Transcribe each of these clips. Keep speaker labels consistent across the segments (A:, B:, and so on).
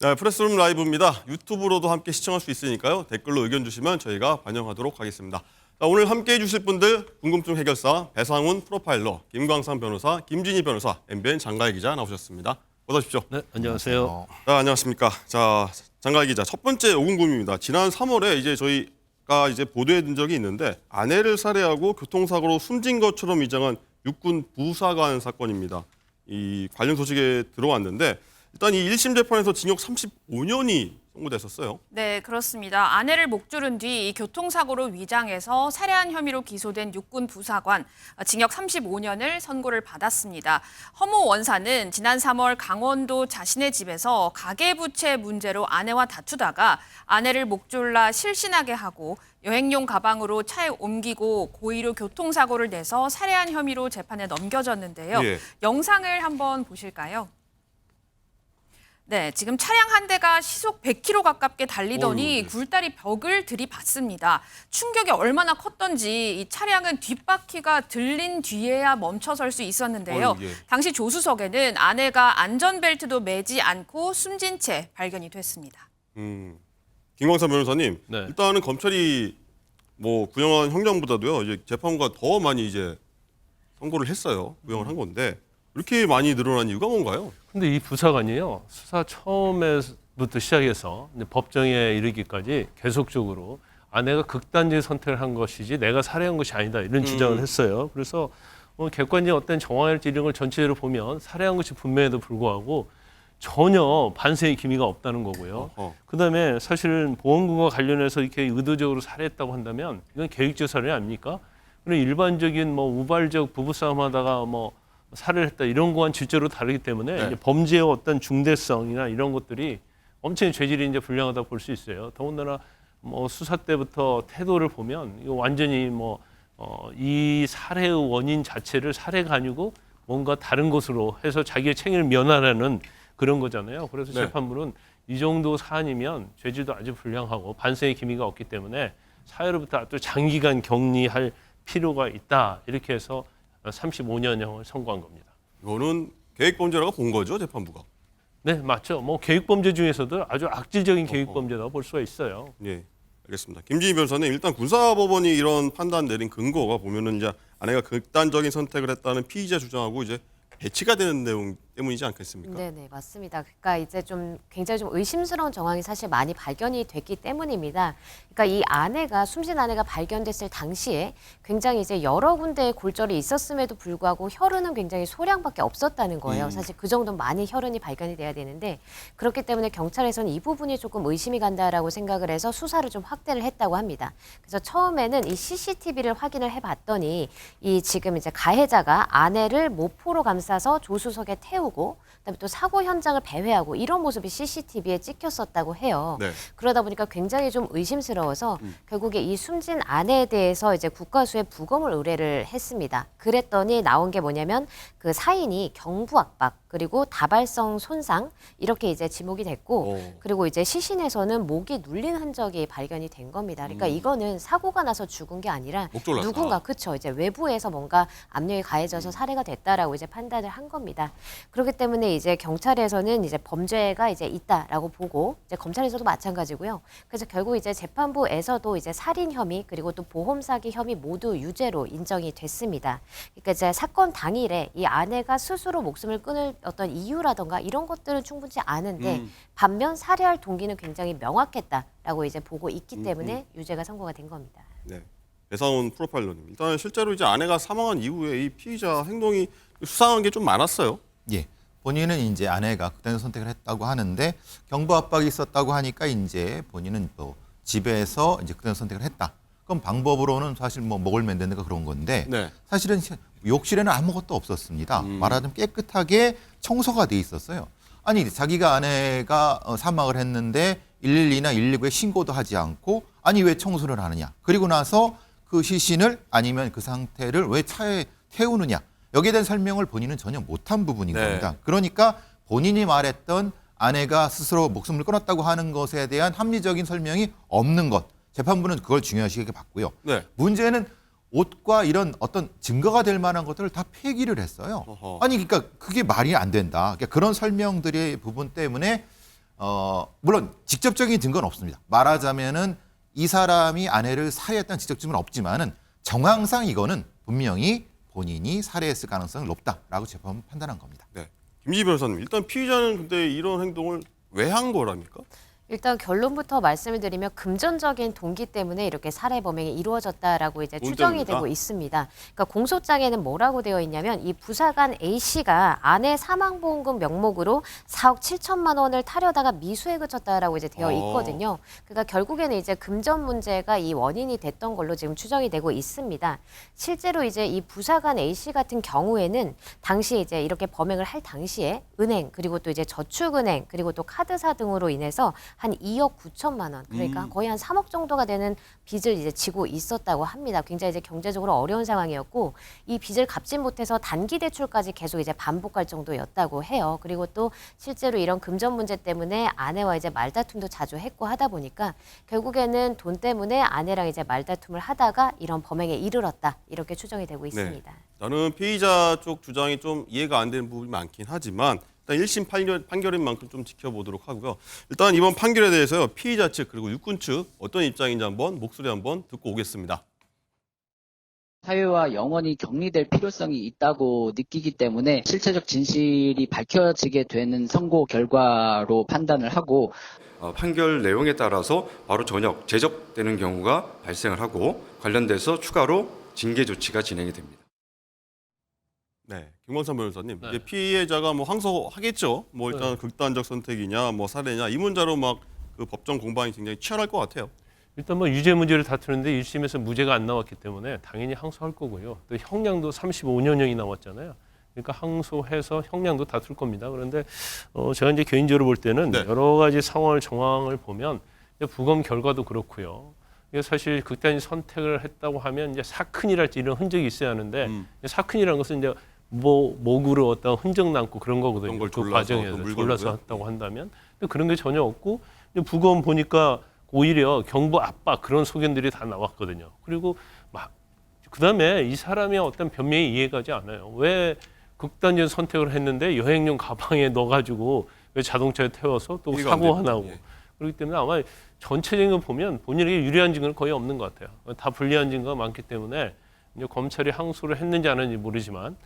A: 네, 프레스룸 라이브입니다. 유튜브로도 함께 시청할 수 있으니까요. 댓글로 의견 주시면 저희가 반영하도록 하겠습니다. 자, 오늘 함께 해주실 분들 궁금증 해결사 배상훈 프로파일러, 김광삼 변호사, 김진희 변호사, MBN 장가희 기자 나오셨습니다. 어서 오십시오.
B: 네, 안녕하세요.
A: 안녕하십니까. 자, 장가희 기자 첫 번째 오금금입니다. 지난 3월에 이제 저희가 보도해둔 적이 있는데 아내를 살해하고 교통사고로 숨진 것처럼 위장한 육군 부사관 사건입니다. 이 관련 소식에 들어왔는데 일단 이 1심 재판에서 징역 35년이 선고됐었어요.
C: 네, 그렇습니다. 아내를 목조른 뒤 교통사고로 위장해서 살해한 혐의로 기소된 육군 부사관 징역 35년을 선고를 받았습니다. 허모 원사는 지난 3월 강원도 자신의 집에서 가계부채 문제로 아내와 다투다가 아내를 목졸라 실신하게 하고 여행용 가방으로 차에 옮기고 고의로 교통사고를 내서 살해한 혐의로 재판에 넘겨졌는데요.
A: 예.
C: 영상을 한번 보실까요? 네, 지금 차량 한 대가 시속 100km 가깝게 달리더니 굴다리 벽을 들이받습니다. 충격이 얼마나 컸던지 이 차량은 뒷바퀴가 들린 뒤에야 멈춰설 수 있었는데요.
A: 예.
C: 당시 조수석에는 아내가 안전벨트도 매지 않고 숨진 채 발견이 됐습니다.
A: 김광삼 변호사님,
B: 네.
A: 일단은 검찰이 구형한 형량보다도요 이제 재판부가 더 많이 이제 선고를 했어요. 구형을 한 건데 이렇게 많이 늘어난 이유가 뭔가요?
B: 근데 이 부사관이요, 수사 처음에부터 시작해서 이제 법정에 이르기까지 계속적으로 아내가 극단적인 선택을 한 것이지 내가 살해한 것이 아니다 이런 주장을 했어요. 그래서 객관적인 어떤 정황일지 이런 걸 전체적으로 보면 살해한 것이 분명해도 불구하고 전혀 반성의 기미가 없다는 거고요. 그다음에 사실은 보험금과 관련해서 이렇게 의도적으로 살해했다고 한다면 이건 계획적 살해 아닙니까? 그리고 일반적인 우발적 부부싸움하다가 살해를 했다 이런 거와는 질적으로 다르기 때문에
A: 네.
B: 이제 범죄의 어떤 중대성이나 이런 것들이 엄청 죄질이 이제 불량하다 볼 수 있어요. 더군다나 수사 때부터 태도를 보면 이거 완전히 이 살해의 원인 자체를 살해가 아니고 뭔가 다른 것으로 해서 자기의 책임을 면하라는 그런 거잖아요. 그래서
A: 네.
B: 재판부는 이 정도 사안이면 죄질도 아주 불량하고 반성의 기미가 없기 때문에 사회로부터 아주 장기간 격리할 필요가 있다 이렇게 해서 35년형을 선고한 겁니다.
A: 이거는 계획범죄라고 본 거죠, 재판부가?
B: 네, 맞죠. 계획범죄 중에서도 아주 악질적인 계획범죄라고 볼 수가 있어요.
A: 예, 알겠습니다. 김진희 변호사님, 일단 군사법원이 이런 판단 내린 근거가 보면은 이제 아내가 극단적인 선택을 했다는 피의자 주장하고 이제 배치가 되는 내용 때문이지 않겠습니까?
D: 네네, 맞습니다. 그러니까 이제 좀 굉장히 좀 의심스러운 정황이 사실 많이 발견이 됐기 때문입니다. 그러니까 이 아내가 숨진 아내가 발견됐을 당시에 굉장히 이제 여러 군데의 골절이 있었음에도 불구하고 혈흔은 굉장히 소량밖에 없었다는 거예요. 사실 그 정도는 많이 혈흔이 발견이 돼야 되는데 그렇기 때문에 경찰에서는 이 부분이 조금 의심이 간다라고 생각을 해서 수사를 좀 확대를 했다고 합니다. 그래서 처음에는 이 CCTV를 확인을 해봤더니 이 지금 이제 가해자가 아내를 모포로 감싸서 조수석에 태우고 그다음에 또 사고 현장을 배회하고 이런 모습이 CCTV에 찍혔었다고 해요.
A: 네.
D: 그러다 보니까 굉장히 좀 의심스러워서 결국에 이 숨진 아내에 대해서 이제 국과수에 부검을 의뢰를 했습니다. 그랬더니 나온 게 뭐냐면 그 사인이 경부 압박 그리고 다발성 손상 이렇게 이제 지목이 됐고 그리고 이제 시신에서는 목이 눌린 흔적이 발견이 된 겁니다. 그러니까 이거는 사고가 나서 죽은 게 아니라
A: 목 졸랐다.
D: 누군가 그쵸 이제 외부에서 뭔가 압력이 가해져서 살해가 됐다라고 이제 판단을 한 겁니다. 그렇기 때문에 이제 경찰에서는 이제 범죄가 이제 있다라고 보고 이제 검찰에서도 마찬가지고요. 그래서 결국 이제 재판부에서도 이제 살인 혐의 그리고 또 보험 사기 혐의 모두 유죄로 인정이 됐습니다. 그러니까 이제 사건 당일에 이 아내가 스스로 목숨을 끊을 어떤 이유라던가 이런 것들은 충분치 않은데 반면 살해할 동기는 굉장히 명확했다라고 이제 보고 있기 때문에 유죄가 선고가 된 겁니다.
A: 네. 배상훈 프로파일러님, 일단 실제로 이제 아내가 사망한 이후에 이 피의자 행동이 수상한 게 좀 많았어요.
E: 예. 본인은 이제 아내가 극단적 선택을 했다고 하는데 경부 압박이 있었다고 하니까 이제 본인은 또 집에서 이제 극단적 선택을 했다. 그럼 방법으로는 사실 목을 맨드는가 그런 건데
A: 네.
E: 사실은 욕실에는 아무것도 없었습니다. 말하자면 깨끗하게 청소가 돼 있었어요. 아니 자기가 아내가 사망을 했는데 112나 119에 신고도 하지 않고 아니 왜 청소를 하느냐. 그리고 나서 그 시신을 아니면 그 상태를 왜 차에 태우느냐. 여기에 대한 설명을 본인은 전혀 못한 부분인
A: 네.
E: 겁니다. 그러니까 본인이 말했던 아내가 스스로 목숨을 끊었다고 하는 것에 대한 합리적인 설명이 없는 것. 재판부는 그걸 중요하시게 봤고요.
A: 네.
E: 문제는 옷과 이런 어떤 증거가 될 만한 것들을 다 폐기를 했어요.
A: 어허.
E: 아니 그러니까 그게 말이 안 된다. 그러니까 그런 설명들의 부분 때문에 물론 직접적인 증거는 없습니다. 말하자면은 이 사람이 아내를 살해했다는 직접 증거는 없지만은 정황상 이거는 분명히 본인이 살해했을 가능성이 높다라고 재판은 판단한 겁니다.
A: 네. 김지 변호사님, 일단 피의자는 근데 이런 행동을 왜 한 거랍니까?
D: 일단 결론부터 말씀을 드리면 금전적인 동기 때문에 이렇게 살해 범행이 이루어졌다라고 이제
A: 돈
D: 추정이
A: 때문이다?
D: 되고 있습니다. 그러니까 공소장에는 뭐라고 되어 있냐면 이 부사관 A 씨가 아내 사망보험금 명목으로 4억 7천만 원을 타려다가 미수에 그쳤다라고 이제 되어 있거든요. 그러니까 결국에는 이제 금전 문제가 이 원인이 됐던 걸로 지금 추정이 되고 있습니다. 실제로 이제 이 부사관 A 씨 같은 경우에는 당시 이제 이렇게 범행을 할 당시에 은행 그리고 또 이제 저축은행 그리고 또 카드사 등으로 인해서 한 2억 9천만 원, 그러니까 거의 한 3억 정도가 되는 빚을 이제 지고 있었다고 합니다. 굉장히 이제 경제적으로 어려운 상황이었고 이 빚을 갚지 못해서 단기 대출까지 계속 이제 반복할 정도였다고 해요. 그리고 또 실제로 이런 금전 문제 때문에 아내와 이제 말다툼도 자주 했고 하다 보니까 결국에는 돈 때문에 아내랑 이제 말다툼을 하다가 이런 범행에 이르렀다 이렇게 추정이 되고 있습니다.
A: 나는 피의자 쪽 주장이 좀 이해가 안 되는 부분이 많긴 하지만 일단 1심 판결인 만큼 좀 지켜보도록 하고요. 일단 이번 판결에 대해서요. 피의자 측 그리고 육군 측 어떤 입장인지 한번 목소리 한번 듣고 오겠습니다.
F: 사회와 영원히 격리될 필요성이 있다고 느끼기 때문에 실체적 진실이 밝혀지게 되는 선고 결과로 판단을 하고
G: 판결 내용에 따라서 바로 전역, 제적되는 경우가 발생을 하고 관련돼서 추가로 징계 조치가 진행이 됩니다.
A: 네, 김광삼 변호사님,
B: 네.
A: 이제 피해자가 뭐 항소하겠죠. 뭐 일단 극단적 선택이냐, 뭐 살해냐 이 문제로 막 그 법정 공방이 굉장히 치열할 것 같아요.
B: 일단 뭐 유죄 문제를 다투는데 1심에서 무죄가 안 나왔기 때문에 당연히 항소할 거고요. 또 형량도 35년형이 나왔잖아요. 그러니까 항소해서 형량도 다툴 겁니다. 그런데 제가 이제 개인적으로 볼 때는
A: 네.
B: 여러 가지 상황을 정황을 보면 이제 부검 결과도 그렇고요. 이게 사실 극단적 선택을 했다고 하면 이제 사큰이랄지 이런 흔적이 있어야 하는데 사큰이라는 것은 이제 목으로 어떤 흔적 남고 그런 거거든요.
A: 그런 걸
B: 그
A: 졸라서,
B: 과정에서
A: 그 물건으로요?
B: 졸라서 했다고 한다면 근데 그런 게 전혀 없고 이제 부검 보니까 오히려 경부 압박 그런 소견들이 다 나왔거든요. 그리고 그다음에 이 사람의 어떤 변명이 이해가지 않아요. 왜 극단적 선택을 했는데 여행용 가방에 넣어가지고 왜 자동차에 태워서 또
A: 이해가 안
B: 사고가
A: 됩니다.
B: 나고
A: 예.
B: 그렇기 때문에 아마 전체적인 걸 보면 본인에게 유리한 증거는 거의 없는 것 같아요. 다 불리한 증거가 많기 때문에 이제 검찰이 항소를 했는지 안 했는지 모르지만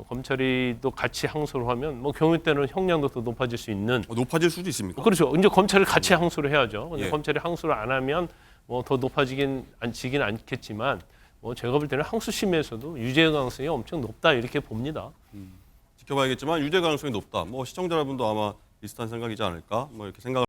B: 검찰이 또 같이 항소를 하면 뭐 경우 때는 형량도 더 높아질 수 있는
A: 높아질 수도 있습니까?
B: 그렇죠. 이제 검찰이 같이 항소를 해야죠. 근데
A: 예.
B: 검찰이 항소를 안 하면 뭐 더 높아지긴 않겠지만 뭐 제가 볼 때는 항소심에서도 유죄 가능성이 엄청 높다 이렇게 봅니다.
A: 지켜봐야겠지만 유죄 가능성이 높다. 뭐 시청자 여러분도 아마 비슷한 생각이지 않을까? 뭐 이렇게 생각.